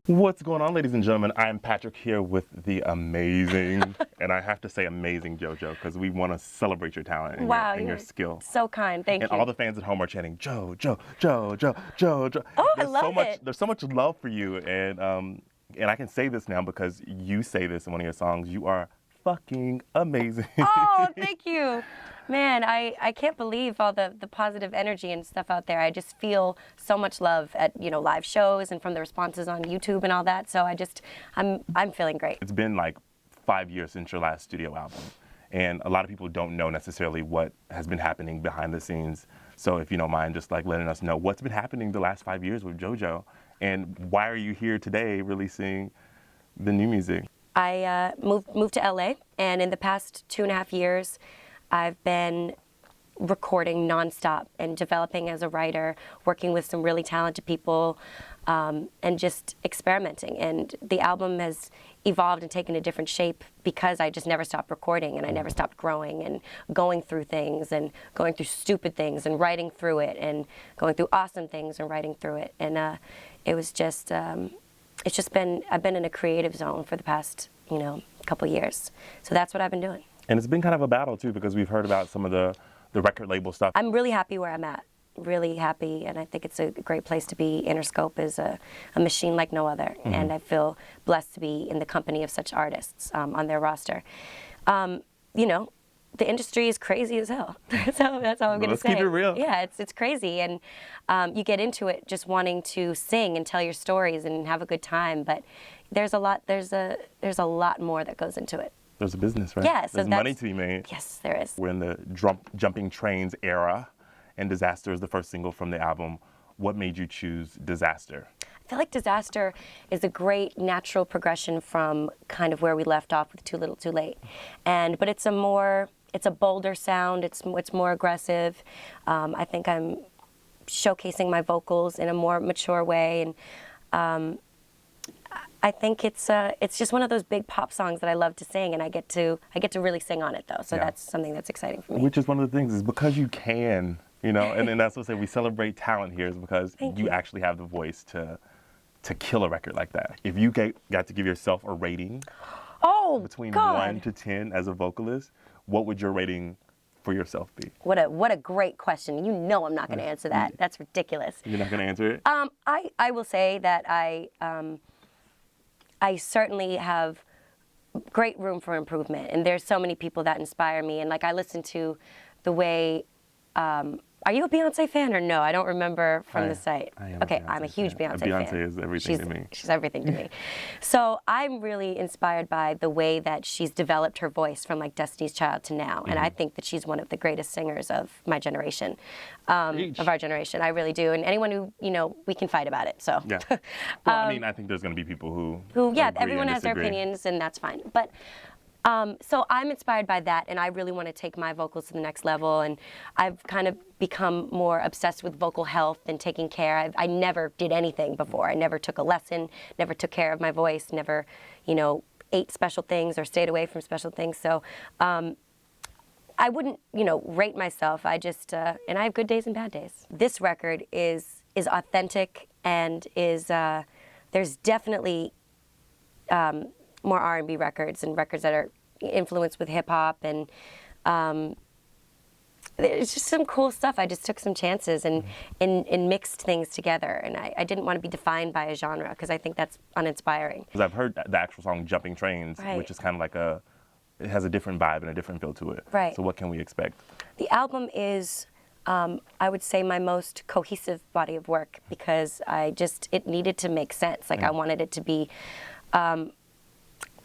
What's going on, ladies and gentlemen? I'm Patrick here with the amazing, and I have to say amazing JoJo, because we want to celebrate your talent and your skill. So kind, thank you. And all the fans at home are chanting JoJo, JoJo, JoJo. Oh, I love it. There's so much love for you, and I can say this now because you say this in one of your songs. You are fucking amazing. Oh, thank you. Man, I can't believe all the positive energy and stuff out there. I just feel so much love at, live shows and from the responses on YouTube and all that. So I'm feeling great. It's been like 5 years since your last studio album. And a lot of people don't know necessarily what has been happening behind the scenes. So if you don't mind just like letting us know what's been happening the last 5 years with JoJo, and why are you here today releasing the new music? I moved to LA, and in the past 2.5 years, I've been recording nonstop and developing as a writer, working with some really talented people, and just experimenting. And the album has evolved and taken a different shape because I just never stopped recording, and I never stopped growing and going through things and going through stupid things and writing through it and going through awesome things and writing through it. And it was just, it's just been, I've been in a creative zone for the past, couple years. So that's what I've been doing. And it's been kind of a battle too, because we've heard about some of the record label stuff. I'm really happy where I'm at, really happy, and I think it's a great place to be. Interscope is a machine like no other, and I feel blessed to be in the company of such artists on their roster. The industry is crazy as hell. That's all I'm going to say. Let's keep it real. Yeah, it's crazy, and you get into it just wanting to sing and tell your stories and have a good time, but there's a lot more that goes into it. There's a business, right? Yeah, so there's money to be made. Yes, there is. We're in the jumping trains era, and Disaster is the first single from the album. What made you choose Disaster? I feel like Disaster is a great natural progression from kind of where we left off with Too Little Too Late. But it's a bolder sound, it's more aggressive. I think I'm showcasing my vocals in a more mature way, and I think it's just one of those big pop songs that I love to sing, and I get to really sing on it though. So that's something that's exciting for me. Which is one of the things, is because you can, and then that's what I say, we celebrate talent here, is because you actually have the voice to kill a record like that. If you got to give yourself a rating between 1 to 10 as a vocalist, what would your rating for yourself be? What a great question. I'm not going to answer that. That's ridiculous. You're not going to answer it? I will say that I certainly have great room for improvement, and there's so many people that inspire me. And like, I listen to the way, are you a Beyonce fan or no? I don't remember from the site. Okay, I'm a huge Beyonce fan. Beyonce is everything to me. She's everything to me. So I'm really inspired by the way that she's developed her voice from like Destiny's Child to now. And I think that she's one of the greatest singers of my generation, of our generation. I really do. And anyone who, we can fight about it. So. Yeah. Well, I think there's going to be people who everyone has their opinions, and that's fine. But so I'm inspired by that, and I really want to take my vocals to the next level, and I've kind of become more obsessed with vocal health and taking care. I never did anything before. I never took a lesson, never took care of my voice, never, ate special things or stayed away from special things. So I wouldn't, rate myself. I just, and I have good days and bad days. This record is authentic, and there's definitely more R&B records and records that are influenced with hip hop, and it's just some cool stuff. I just took some chances and mixed things together, and I didn't want to be defined by a genre, because I think that's uninspiring. Because I've heard the actual song Jumping Trains, which is kind of like it has a different vibe and a different feel to it. Right. So what can we expect? The album is, I would say, my most cohesive body of work, because it needed to make sense. Like, I wanted it to be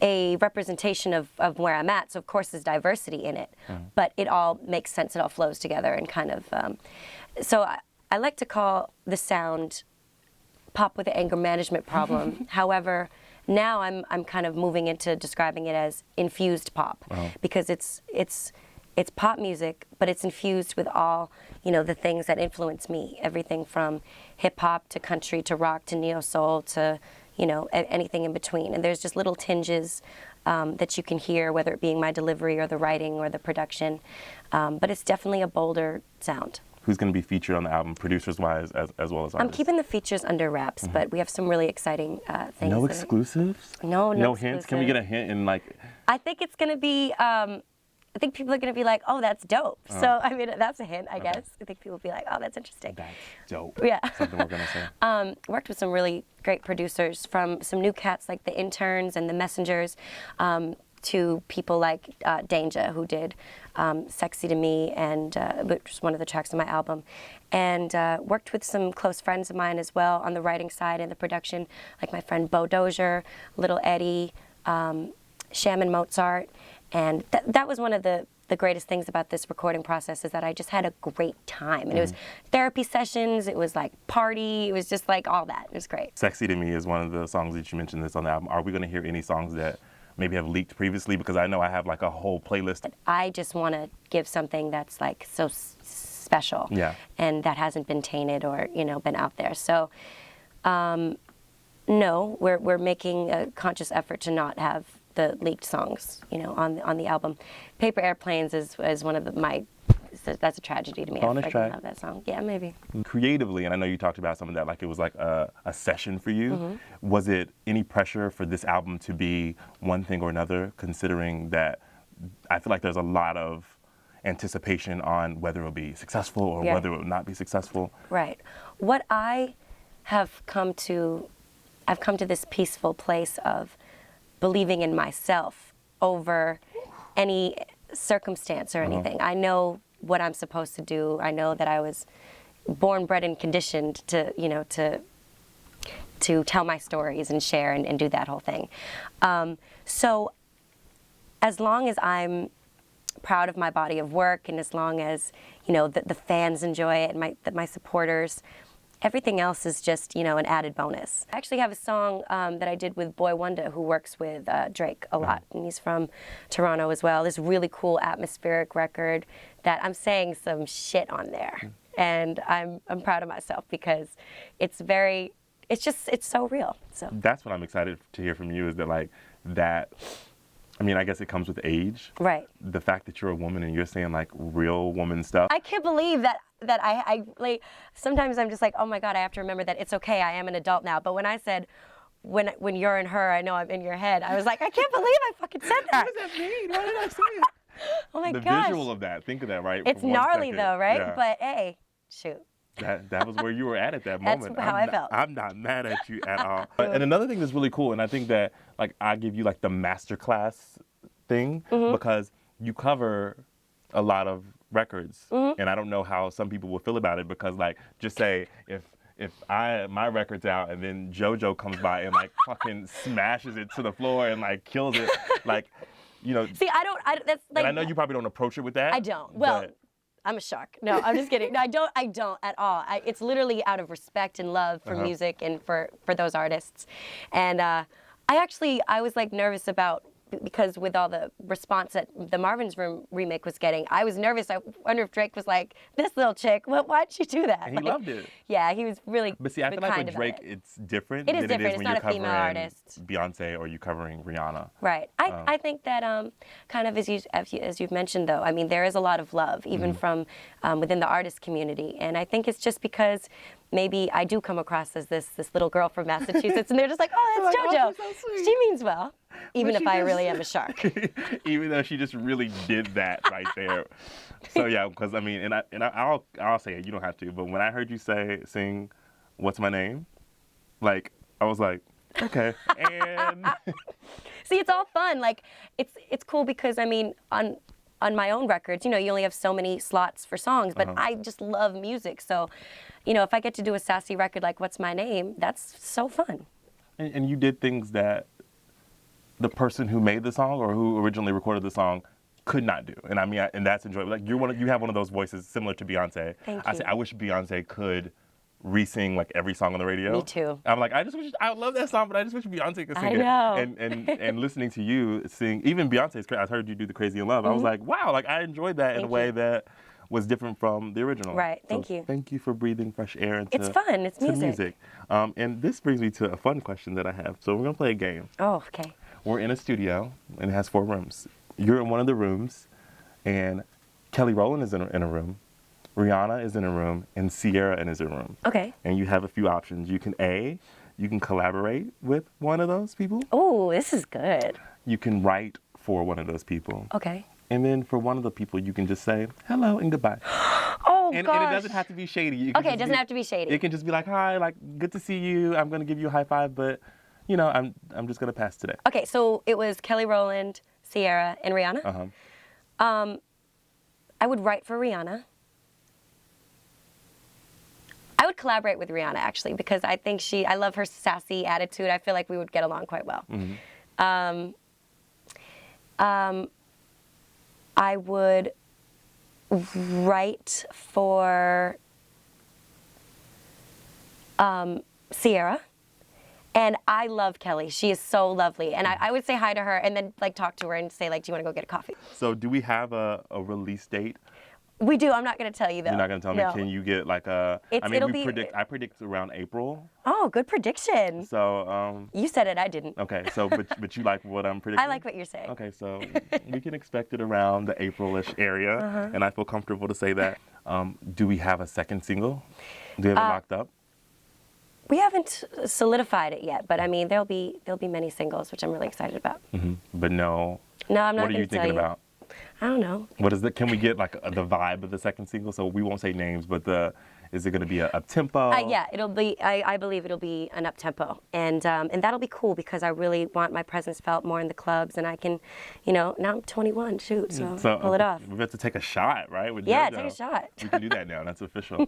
a representation of where I'm at. So of course there's diversity in it, but it all makes sense. It all flows together, and kind of, so I like to call the sound pop with an anger management problem. However, now I'm kind of moving into describing it as infused pop, because it's pop music, but it's infused with all, the things that influence me. Everything from hip hop to country to rock to neo soul to, anything in between. And there's just little tinges that you can hear, whether it being my delivery or the writing or the production. But it's definitely a bolder sound. Who's going to be featured on the album, producers-wise, as well as artists? I'm keeping the features under wraps, but we have some really exciting things. No exclusives? No hints? exclusive. Can we get a hint in like... I think it's going to be... I think people are going to be like, oh, that's dope. So, I mean, that's a hint, I guess. I think people will be like, oh, that's interesting. That's dope. Yeah. Something we're going to say. Worked with some really great producers, from some new cats like the Interns and the Messengers, to people like Danger, who did Sexy to Me, and which was one of the tracks on my album. And worked with some close friends of mine as well on the writing side and the production, like my friend Bo Dozier, Little Eddie, Shaman Mozart. And that was one of the greatest things about this recording process, is that I just had a great time. And it was therapy sessions, it was like party, it was just like all that. It was great. Sexy to Me is one of the songs that you mentioned this on the album. Are we going to hear any songs that maybe have leaked previously? Because I know I have like a whole playlist. I just want to give something that's like so special. Yeah. And that hasn't been tainted or, been out there. So, no, we're making a conscious effort to not have the leaked songs, on the album. Paper Airplanes is one of that's a tragedy to me. Bonus track. I love that song. Yeah, maybe. Creatively, and I know you talked about some of that, like it was like a session for you. Was it any pressure for this album to be one thing or another, considering that I feel like there's a lot of anticipation on whether it'll be successful or whether it will not be successful? Right. What I've come to this peaceful place of believing in myself over any circumstance or anything. I know what I'm supposed to do. I know that I was born, bred, and conditioned to tell my stories and share and do that whole thing. So as long as I'm proud of my body of work, and as long as the fans enjoy it, and my supporters, everything else is just, an added bonus. I actually have a song that I did with Boy Wonder, who works with Drake a lot, and he's from Toronto as well. This really cool atmospheric record that I'm saying some shit on there. And I'm proud of myself, because it's so real. So that's what I'm excited to hear from you, is that I mean, I guess it comes with age. Right. The fact that you're a woman and you're saying like real woman stuff. I can't believe that I like, sometimes I'm just like, oh my God, I have to remember that it's okay, I am an adult now. But when I said, when you're in her, I know I'm in your head, I was like, I can't believe I fucking said that. What does that mean? Why did I say it? Oh my gosh. The visual of that, think of that, right? It's gnarly though, right? Yeah. But hey, shoot. That was where you were at that moment. That's how I felt. I'm not mad at you at all. And another thing that's really cool, and I think that like I give you like the masterclass thing, because you cover a lot of records, and I don't know how some people will feel about it, because like, just say if my record's out and then JoJo comes by and like fucking smashes it to the floor and like kills it, like, See, that's like. And I know you probably don't approach it with that. I don't. Well, I'm a shark. No, I'm just kidding. No, I don't at all. It's literally out of respect and love for music and for those artists. And I was like nervous about, because with all the response that the Marvin's Room remake was getting, I was nervous. I wonder if Drake was like, this little chick, why'd you do that? And he loved it. Yeah, he was really But see, I feel like with Drake, it's different. It is different. It's not a female artist. Beyonce, or you covering Rihanna. Right. I think that kind of as you've mentioned, though, I mean, there is a lot of love, even from within the artist community. And I think it's just because maybe I do come across as this little girl from Massachusetts, and they're just like, oh, that's JoJo. Oh, so sweet. She means well, even if I really am a shark. Even though she just really did that right there. So yeah, because I mean, and I'll say it. You don't have to. But when I heard you sing, "What's My Name," like I was like, okay. And see, it's all fun. Like it's cool because I mean on my own records, you only have so many slots for songs, but I just love music. So, if I get to do a sassy record like What's My Name, that's so fun. And you did things that the person who made the song or who originally recorded the song could not do. And I mean, and that's enjoyable. Like you have one of those voices similar to Beyonce. Thank you. I say, I wish Beyonce could re-sing like every song on the radio. Me too. I'm like, I love that song, but I just wish Beyonce could sing it. I know. And listening to you sing, even Beyonce's great. I heard you do the Crazy in Love. I was like, wow, like I enjoyed that in a way that was different from the original. Right. Thank you. Thank you for breathing fresh air into It's fun. It's music. And this brings me to a fun question that I have. So we're gonna play a game. Oh, okay. we're in a studio, and it has 4 rooms. You're in one of the rooms, and Kelly Rowland is in a room, Rihanna is in a room, and Sierra is in a room. Okay. And you have a few options. You can collaborate with one of those people. Oh, this is good. You can write for one of those people. Okay. And then for one of the people, you can just say hello and goodbye. Oh, and, gosh. And it doesn't have to be shady. Okay, it doesn't have to be shady. It can just be like, hi, like, good to see you. I'm going to give you a high five, but, you know, I'm just going to pass today. Okay, so it was Kelly Rowland, Sierra, and Rihanna? Uh-huh. I would write for Rihanna. I would collaborate with Rihanna, actually, because I think I love her sassy attitude. I feel like we would get along quite well. Mm-hmm. I would write for Sierra. And I love Kelly. She is so lovely. And I would say hi to her and then like talk to her and say like, do you want to go get a coffee? So do we have a release date? We do. I'm not going to tell you though. You're not going to tell me? No. Can you get like a, I predict around April. Oh, good prediction. So. You said it, I didn't. Okay, so, but you like what I'm predicting? I like what you're saying. Okay, so we can expect it around the April-ish area, and I feel comfortable to say that. Do we have a second single? Do we have it locked up? We haven't solidified it yet, but I mean, there'll be many singles, which I'm really excited about. Mm-hmm. But no. No, I'm not. What are you thinking about? I don't know. What is it? Can we get like the vibe of the second single? So we won't say names, but is it going to be a up tempo? Yeah, it'll be. I believe it'll be an up tempo, and that'll be cool because I really want my presence felt more in the clubs, and I can, now I'm 21, shoot, so pull it off. We have to take a shot, right? With yeah, JoJo. take a shot. We can do that now. That's official.